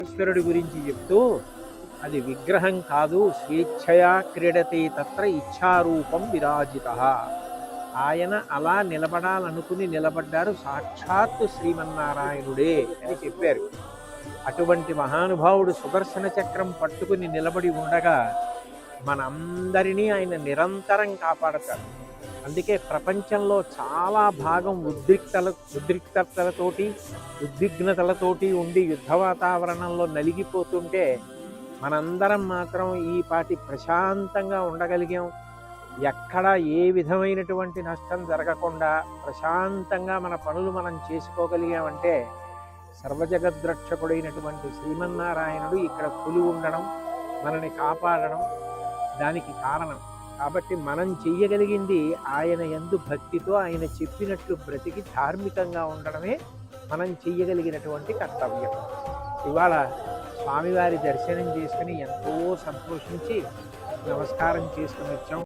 ఈశ్వరుడి గురించి చెప్తూ అది విగ్రహం కాదు, స్వేచ్ఛయా క్రీడతే తత్ర ఇచ్ఛారూపం విరాజిత. ఆయన అలా నిలబడాలనుకుని నిలబడ్డారు, సాక్షాత్తు శ్రీమన్నారాయణుడే అని చెప్పారు. అటువంటి మహానుభావుడు సుదర్శన చక్రం పట్టుకుని నిలబడి ఉండగా మనందరినీ ఆయన నిరంతరం కాపాడతాడు. అందుకే ప్రపంచంలో చాలా భాగం ఉద్రిక్తతలతోటి ఉద్విగ్నతలతోటి ఉండి యుద్ధ వాతావరణంలో నలిగిపోతుంటే మనందరం మాత్రం ఈ పాటి ప్రశాంతంగా ఉండగలిగాం. ఎక్కడ ఏ విధమైనటువంటి నష్టం జరగకుండా ప్రశాంతంగా మన పనులు మనం చేసుకోగలిగామంటే సర్వజగద్రక్షకుడైనటువంటి శ్రీమన్నారాయణుడు ఇక్కడ కొలువు ఉండడం, మనని కాపాడడం దానికి కారణం. కాబట్టి మనం చెయ్యగలిగింది ఆయన యందు భక్తితో ఆయన చెప్పినట్లు బ్రతికి ధార్మికంగా ఉండడమే మనం చెయ్యగలిగినటువంటి కర్తవ్యం. ఇవాళ స్వామివారి దర్శనం చేసుకుని ఎంతో సంతోషించి నమస్కారం చేసుకుని వచ్చాం.